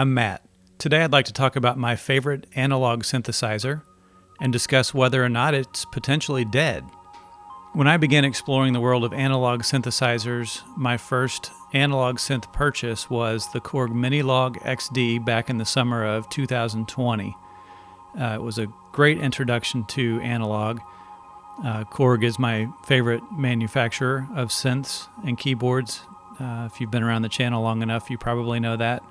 I'm Matt. Today I'd like to talk about my favorite analog synthesizer and discuss whether or not it's potentially dead. When I began exploring the world of analog synthesizers, my first analog synth purchase was the Korg Minilog XD back in the summer of 2020. It was a great introduction to analog. Korg is my favorite manufacturer of synths and keyboards. If you've been around the channel long enough, you probably know that.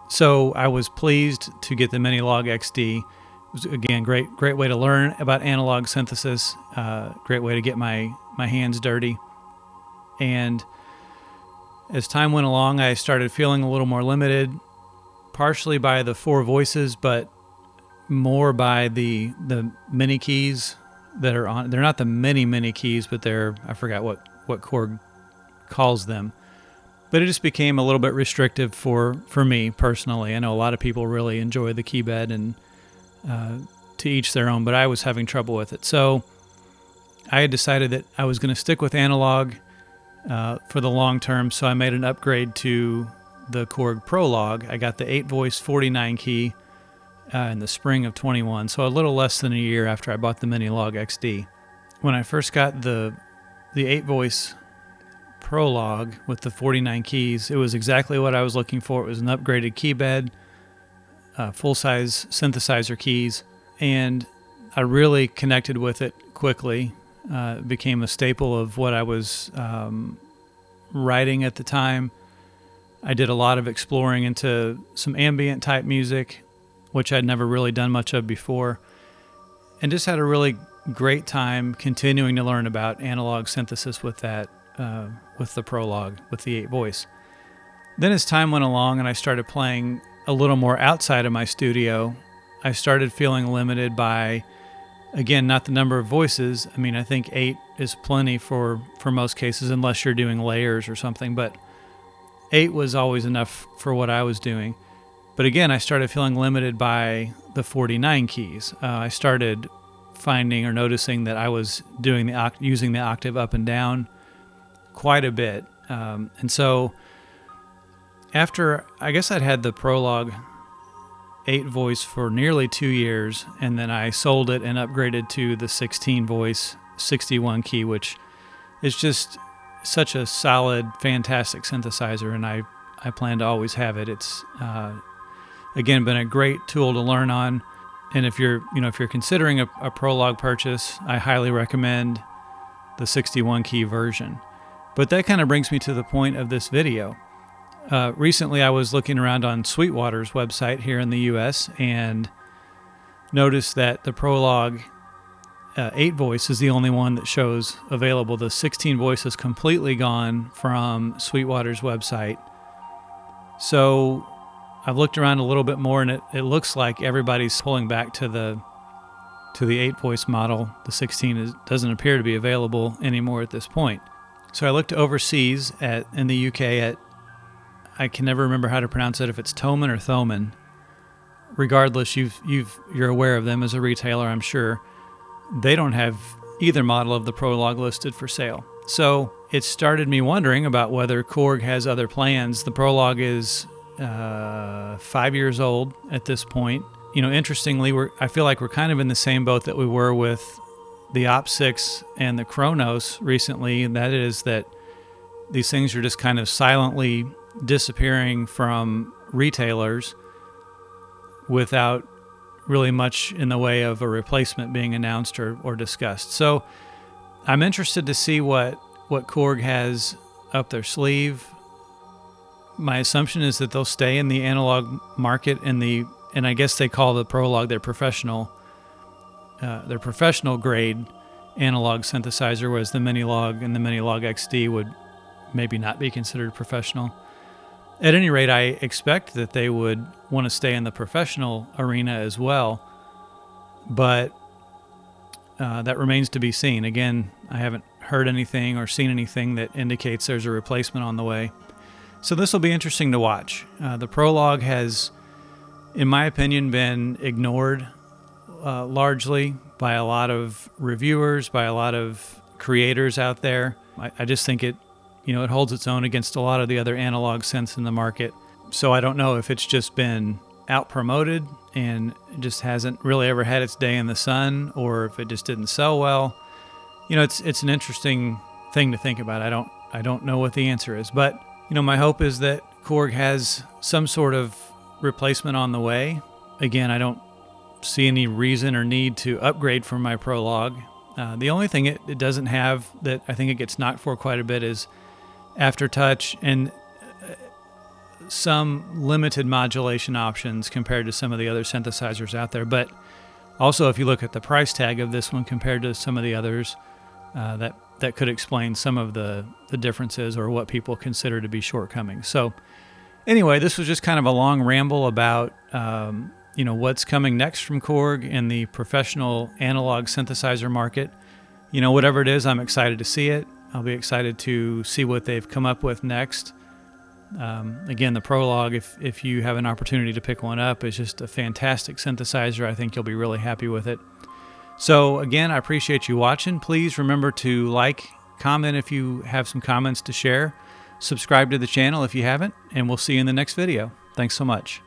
So I was pleased to get the Minilog XD. It was, again, great way to learn about analog synthesis, great way to get my hands dirty. And as time went along, I started feeling a little more limited, partially by the four voices, but more by the mini keys that are on. They're not the mini keys, but they're, I forgot what Korg calls them. But it just became a little bit restrictive for me personally. I know a lot of people really enjoy the key bed, and to each their own, but I was having trouble with it. So I had decided that I was going to stick with analog for the long term, so I made an upgrade to the Korg Prolog. I got the 8-voice 49 key in the spring of 21, so a little less than a year after I bought the Minilog XD. When I first got the 8-voice Prolog with the 49 keys, it was exactly what I was looking for. It was an upgraded key bed, full-size synthesizer keys, and I really connected with it quickly. It became a staple of what I was writing at the time. I did a lot of exploring into some ambient type music, which I'd never really done much of before, and just had a really great time continuing to learn about analog synthesis with that, with the Prolog, with the 8-voice. Then as time went along and I started playing a little more outside of my studio, I started feeling limited by, again, not the number of voices. I mean, I think 8 is plenty for most cases, unless you're doing layers or something, but 8 was always enough for what I was doing. But again, I started feeling limited by the 49 keys. I started finding or noticing that I was doing using the octave up and down quite a bit. And so after, I guess I'd had the Prolog 8-voice for nearly 2 years, and then I sold it and upgraded to the 16-voice 61 key, which is just such a solid, fantastic synthesizer, and I plan to always have it. It's again been a great tool to learn on, and if you're considering a Prolog purchase, I highly recommend the 61 key version. But that kind of brings me to the point of this video. Recently, I was looking around on Sweetwater's website here in the U.S. and noticed that the Prolog 8-voice is the only one that shows available. The 16-voice is completely gone from Sweetwater's website. So I've looked around a little bit more, and it looks like everybody's pulling back to the 8-voice model. The 16 doesn't appear to be available anymore at this point. So I looked overseas in the UK at, I can never remember how to pronounce it, if it's Thomann or Thomann. Regardless, you're aware of them as a retailer, I'm sure. They don't have either model of the Prolog listed for sale. So it started me wondering about whether Korg has other plans. The Prolog is 5 years old at this point. Interestingly, I feel like we're kind of in the same boat that we were with the Op6 and the Kronos recently, and that is that these things are just kind of silently disappearing from retailers without really much in the way of a replacement being announced or discussed. So I'm interested to see what Korg has up their sleeve. My assumption is that they'll stay in the analog market, and I guess they call the Prolog their professional grade analog synthesizer, whereas the Minilog and the Minilog XD would maybe not be considered professional. At any rate, I expect that they would want to stay in the professional arena as well, but that remains to be seen. Again, I haven't heard anything or seen anything that indicates there's a replacement on the way. So this will be interesting to watch. The Prolog has, in my opinion, been ignored largely by a lot of reviewers, by a lot of creators out there. I just think it holds its own against a lot of the other analog synths in the market. So I don't know if it's just been out promoted and just hasn't really ever had its day in the sun, or if it just didn't sell well. It's an interesting thing to think about. I don't know what the answer is, but my hope is that Korg has some sort of replacement on the way. Again, I don't see any reason or need to upgrade from my Prologue. The only thing it doesn't have that I think it gets knocked for quite a bit is aftertouch and some limited modulation options compared to some of the other synthesizers out there. But also, if you look at the price tag of this one compared to some of the others, that could explain some of the differences or what people consider to be shortcomings. So anyway, this was just kind of a long ramble about what's coming next from Korg in the professional analog synthesizer market. Whatever it is, I'm excited to see it. I'll be excited to see what they've come up with next. Again, the Prologue, if you have an opportunity to pick one up, is just a fantastic synthesizer. I think you'll be really happy with it. So again, I appreciate you watching. Please remember to like, comment if you have some comments to share, subscribe to the channel if you haven't, and we'll see you in the next video. Thanks so much.